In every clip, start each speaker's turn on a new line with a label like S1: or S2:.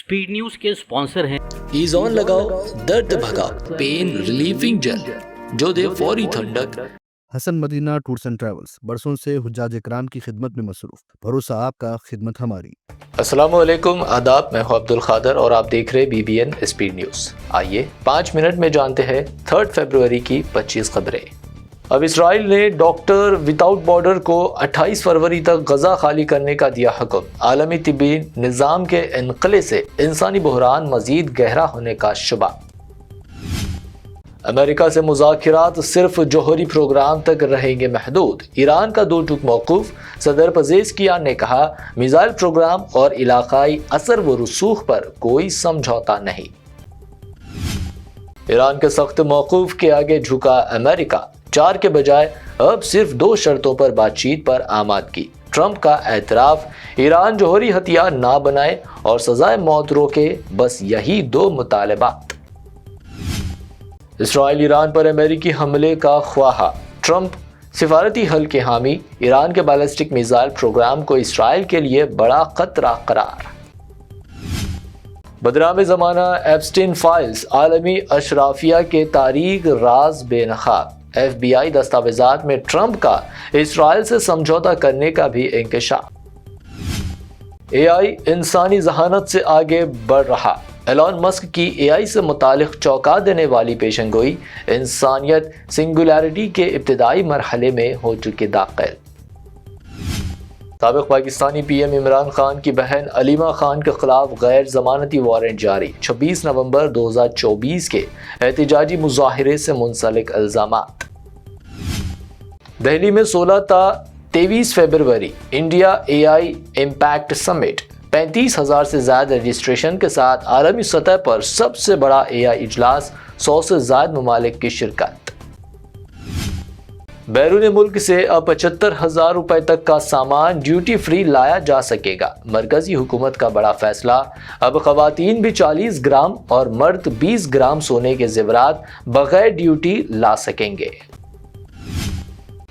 S1: Speed news के sponsor हैं
S2: ईज़ॉन लगाओ, दर्द भगाओ, पेन रिलीफिंग जेल जो दे फौरी ठंडक।
S3: Hasan Madina tours and travels बरसों से हुज्जाज इकराम की खिदमत में मसरूफ, भरोसा आपका, खिदमत हमारी।
S2: अस्सलाम वालेकुम, आदाब। मैं हूं अब्दुल खादर और आप देख रहे BBN स्पीड न्यूज़। आइए 5 मिनट में जानते हैं 3 फरवरी की 25 खबरें। अब इसराइल ने डॉक्टर विदाउट बॉर्डर को 28 फरवरी तक गजा खाली करने का दिया हुक्म। आलमी तिब्बी निज़ाम के इनकले से इंसानी बहरान मजीद गहरा होने का शुबा। अमेरिका से मुज़ाकिरात सिर्फ जौहरी प्रोग्राम तक रहेंगे महदूद। ईरान का 2 टूक मौकूफ। सदर पेज़ेशकियान ने कहा मिसाइल प्रोग्राम और इलाकाई असर व रसूख पर कोई समझौता नहीं। ईरान के सख्त मौकूफ के आगे झुका अमेरिका। 4 के बजाय अब सिर्फ 2 शर्तों पर बातचीत पर आमादगी। ट्रंप का एतराफ, ईरान जौहरी हथियार ना बनाए और सजाए मौत रोके, बस यही 2 मुतालबात। इसराइल ईरान पर अमेरिकी हमले का ख्वाहा। ट्रंप सिफारती हल के हामी। ईरान के बैलिस्टिक मिसाइल प्रोग्राम को इसराइल के लिए बड़ा खतरा करार। बदनाम ज़माना एप्स्टीन फाइल्स, आलमी अशराफिया के तारीख राज बेनकाब। FBI दस्तावेजात में ट्रंप का इसराइल से समझौता करने का भी इंकशाफ। AI इंसानी जहानत से आगे बढ़ रहा। एलॉन मस्क की AI से मुतालिक चौंका देने वाली पेशनगोई। इंसानियत सिंगुलैरिटी के इब्तिदाई मरहले में हो चुके दाखिल। साबिक पाकिस्तानी PM इमरान खान की बहन अलीमा खान के खिलाफ गैर जमानती वारंट जारी। 26 नवंबर 2024 के एहतजाजी मुजाहिरे से मुंसलिक इल्जामात। दिल्ली में 16 ta 23 फरवरी इंडिया AI इम्पैक्ट समिट। 35,000 से ज्यादा रजिस्ट्रेशन के साथ आलमी सतह पर सबसे बड़ा AI इजलास। 100 से ज्यादा ममालिक की शिरकत। बैरून मुल्क से अब 75,000 रुपए तक का सामान ड्यूटी फ्री लाया जा सकेगा। मरकजी हुकूमत का बड़ा फैसला। अब खवातीन भी 40 ग्राम और मर्द 20 ग्राम सोने के जेवरात बगैर ड्यूटी ला सकेंगे।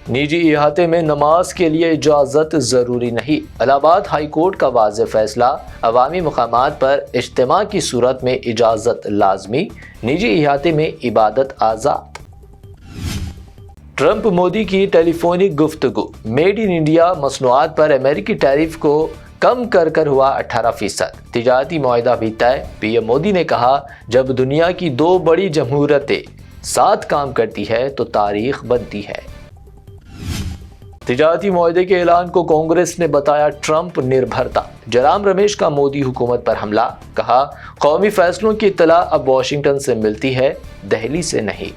S2: निजी इहाते में नमाज के लिए इजाज़त ज़रूरी नहीं। इलाहाबाद हाई कोर्ट का वाज़ेह फैसला। अवामी मकामात पर इज्तिमा की सूरत में इजाज़त लाजमी। निजी इहाते में इबादत आज़ाद। ट्रंप मोदी की टेलीफोनिक गुफ्तगू। मेड इन इंडिया मसनूआत पर अमेरिकी टैरिफ को कम कर हुआ 18%। तिजारती मुआहदा भी तय। PM मोदी ने कहा जब दुनिया की 2 बड़ी जमहूरियतें साथ काम करती है तो तारीख बनती है। तिजारती मुआहदे के ऐलान को कांग्रेस ने बताया ट्रंप निर्भरता। जयराम रमेश का मोदी हुकूमत पर हमला। कहा कौमी फैसलों की इत्तला अब वाशिंगटन से मिलती है, दिल्ली से नहीं।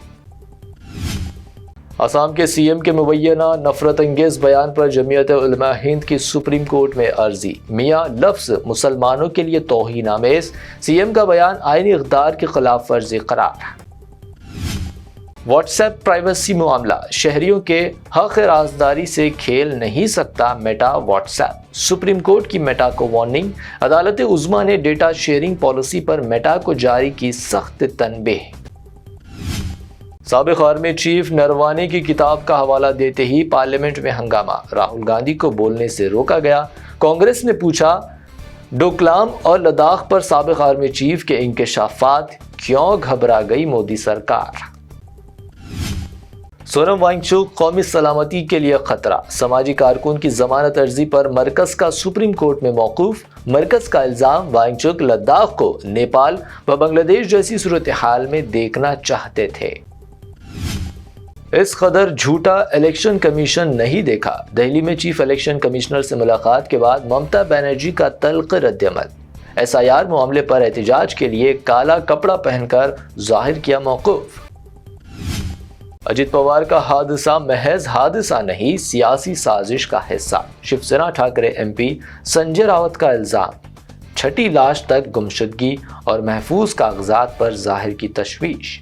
S2: असम के CM के मुबैना नफरत अंगेज बयान पर जमीयत उलमा हिंद की सुप्रीम कोर्ट में अर्जी। मियां लफ्ज मुसलमानों के लिए तौहीन आमेज। CM का बयान आईनी इक़दार के खिलाफ वर्जी करार। व्हाट्सएप प्राइवेसी मामला। शहरियों के हक राजदारी से खेल नहीं सकता मेटा व्हाट्सएप। सुप्रीम कोर्ट की मेटा को वार्निंग। अदालत उज़्मा ने डेटा शेयरिंग पॉलिसी पर मेटा को जारी की सख्त तनबीह। साबिक आर्मी चीफ नरवाने की किताब का हवाला देते ही पार्लियामेंट में हंगामा। राहुल गांधी को बोलने से रोका गया। कांग्रेस ने पूछा डोकलाम और लद्दाख पर साबिक आर्मी चीफ के इंकशाफात, क्यों घबरा गई मोदी सरकार। सोनम वांगचुक कौमी सलामती के लिए खतरा। समाजी कारकुन की जमानत अर्जी पर मरकज का सुप्रीम कोर्ट में मौकूफ। मरकज का इल्जाम वांगचुक लद्दाख को नेपाल व बांग्लादेश जैसी सूरत हाल में देखना चाहते थे। इस कदर झूठा इलेक्शन कमीशन नहीं देखा। दिल्ली में चीफ इलेक्शन कमिश्नर से मुलाकात के बाद ममता बनर्जी का तल्ख रद्दअमल। SIR मामले पर एहतजाज के लिए काला कपड़ा पहनकर जाहिर किया मौकूफ। अजित पवार का हादसा महज हादसा नहीं, सियासी साजिश का हिस्सा। शिवसेना ठाकरे MP संजय रावत का इल्जाम। 6ठी लाश तक गुमशुदगी और महफूज कागजात पर जाहिर की तशवीश।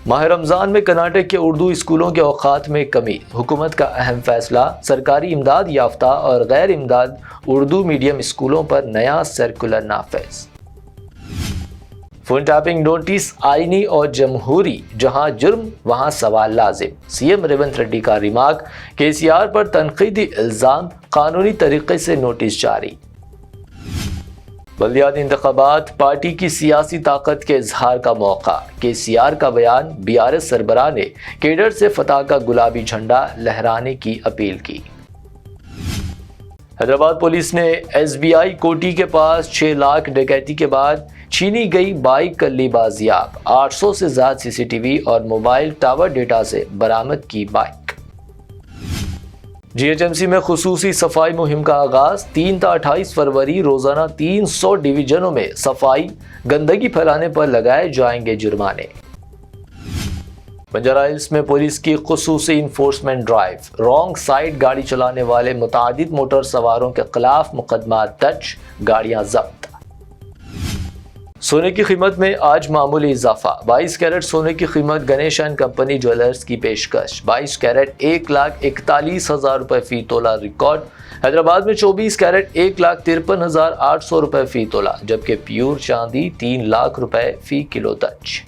S2: माह रमजान में कर्नाटक के उर्दू स्कूलों के औकात में कमी। हुकूमत का अहम फैसला। सरकारी इमदाद याफ्ता और गैर इमदाद उर्दू मीडियम स्कूलों पर नया सर्कुलर नाफिज। फोन टैपिंग नोटिस आईनी और जमहूरी, जहां जुर्म वहां सवाल लाजिम। CM रेवंत रेड्डी का रिमार्क। KCR पर तनकीदी इल्जाम, कानूनी तरीके से नोटिस जारी। بلدیاتی انتخابات پارٹی کی سیاسی طاقت کے اظہار کا موقع، KCR کا بیان، BRS سربراہ نے کیڈر سے فتح کا گلابی جھنڈا لہرانے کی اپیل کی۔ حیدرآباد پولیس نے SBI کوٹی کے پاس 6 لاکھ ڈکیتی کے بعد چھینی گئی بائک کر لی بازیاب، 800 سے زیادہ CCTV اور موبائل ٹاور ڈیٹا سے برآمد کی بائک۔ GHMC میں خصوصی صفائی مہم کا آغاز، 3 تا 28 فروری روزانہ 300 ڈویژنوں میں صفائی، گندگی پھیلانے پر لگائے جائیں گے جرمانے۔ بنجارہ ہلز میں پولیس کی خصوصی انفورسمنٹ ڈرائیو، رانگ سائیڈ گاڑی چلانے والے متعدد موٹر سواروں کے خلاف مقدمات درج، گاڑیاں ضبط۔ سونے کی قیمت میں آج معمولی اضافہ، 22 کیرٹ سونے کی قیمت گنیش اینڈ کمپنی جویلرز کی پیشکش، 22 کیرٹ 1,41,000 روپے فی تولہ ریکارڈ۔ حیدرآباد میں 24 کیرٹ 1,53,800 روپے فی تولہ، جبکہ پیور چاندی 3 لاکھ روپے فی کلو درج۔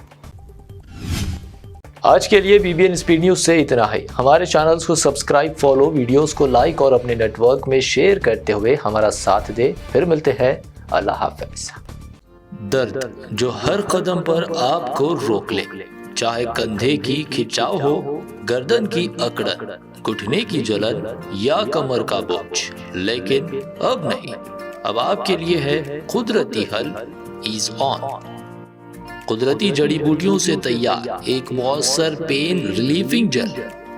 S2: آج کے لیے BBN اسپیڈ نیوز سے اتنا ہی۔ ہمارے چینلز کو سبسکرائب، فالو، ویڈیوز کو لائک اور اپنے نیٹ ورک میں شیئر کرتے ہوئے ہمارا ساتھ دے۔ پھر ملتے ہیں، اللہ حافظ۔
S4: درد جو ہر قدم پر آپ کو روک لے، چاہے کندھے کی کھچاؤ ہو، گردن کی اکڑن، گھٹنے کی جلن یا کمر کا بوجھ، لیکن اب نہیں، اب آپ کے لیے ہے قدرتی حل ایز آن۔ قدرتی جڑی بوٹیوں سے تیار ایک مؤثر پین ریلیفنگ جل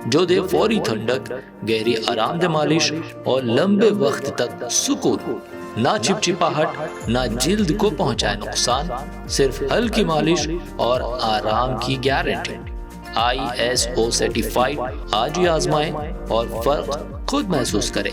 S4: جو دے فوری ٹھنڈک، گہری آرام دہ مالش اور لمبے وقت تک سکون، نہ چپچپاہٹ نہ جلد کو پہنچائے نقصان، صرف ہلکی مالش اور آرام کی گارنٹی۔ ISO سرٹیفائیڈ، آج ہی آزمائیں اور فرق خود محسوس کریں۔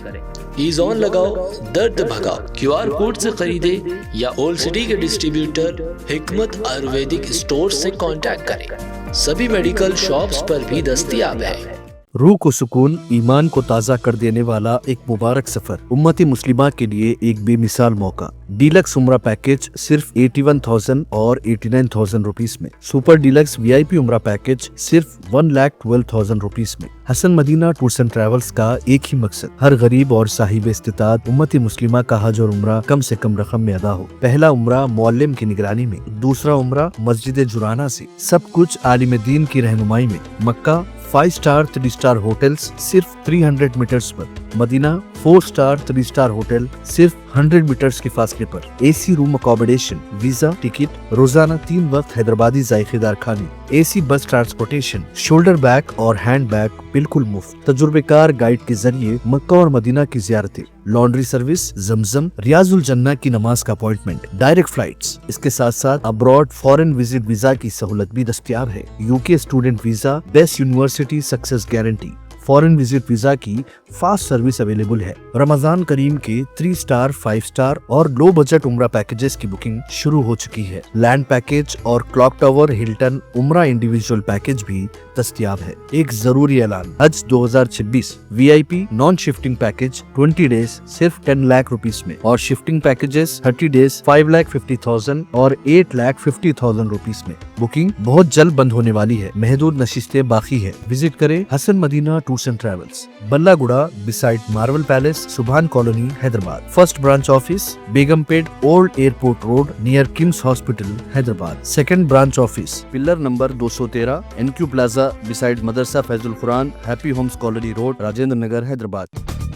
S4: ایز آن لگاؤ، درد بھگاؤ۔ QR کوڈ سے خریدے یا اولڈ سٹی کے ڈسٹریبیوٹر حکمت آیورویدک اسٹور سے کانٹیکٹ کریں۔ سبھی میڈیکل شاپس پر بھی دستیاب ہے۔
S3: روح کو سکون، ایمان کو تازہ کر دینے والا ایک مبارک سفر، امت مسلمہ کے لیے ایک بے مثال موقع۔ ڈیلکس عمرہ پیکج صرف 81,000 اور 89,000 روپیز میں، سپر ڈیلکس VIP عمرہ پیکج صرف 1,12,000 روپیز میں۔ حسن مدینہ ٹورز اینڈ ٹریولز کا ایک ہی مقصد، ہر غریب اور صاحب استطاعت امت مسلمہ کا حج اور عمرہ کم سے کم رقم میں ادا ہو۔ پہلا عمرہ معلم کی نگرانی میں، دوسرا عمرہ مسجد جرانہ سے، سب کچھ عالم دین کی رہنمائی میں۔ مکہ 5 سٹار 3 سٹار ہوٹلز صرف 300 میٹرز پر، مدینہ 4 سٹار 3 سٹار ہوٹل صرف 100 میٹرز کے فاصلے پر، AC روم اکوموڈیشن، ویزا، ٹکٹ، روزانہ 3 وقت حیدرآبادی ذائقے دار کھانے، AC بس ٹرانسپورٹیشن، شولڈر بیگ اور ہینڈ بیگ بالکل مفت، تجربے کار گائیڈ کے ذریعے مکہ اور مدینہ کی زیارتیں، لانڈری سروس، زمزم، ریاض الجنہ کی نماز کا اپوائنٹمنٹ، ڈائریکٹ فلائٹس۔ اس کے ساتھ ساتھ ابراڈ فورن وزٹ ویزا کی سہولت بھی دستیاب ہے۔ UK student visa, best university success guarantee, foreign visit visa کی فاسٹ سروس اویلیبل ہے۔ رمضان کریم کے 3 سٹار 5 سٹار اور لو بجٹ عمرہ پیکجز کی بکنگ شروع ہو چکی ہے۔ لینڈ پیکج اور کلاک ٹاور ہلٹن عمرہ انڈیویجول پیکج بھی دستیاب ہے۔ ایک ضروری اعلان، حج 2026 VIP non shifting package 20 days صرف 10 لاکھ روپیز میں، اور شفٹنگ پیکجز 30 ڈیز 5,50,000 اور 8,50,000 روپیز میں۔ بکنگ بہت جلد بند ہونے والی ہے، محدود نشستیں باقی ہے۔ وزٹ کریں Hasan Madina tours and travels, بلہ گڑا beside Marvel palace, Subhan colony, Hyderabad. First branch office Begumpet old airport road near KIMS hospital, Hyderabad. Second branch office pillar number 213 NQ plaza beside Madrasa Faiz-ul-Quran, happy homes colony road, Rajendra Nagar, Hyderabad.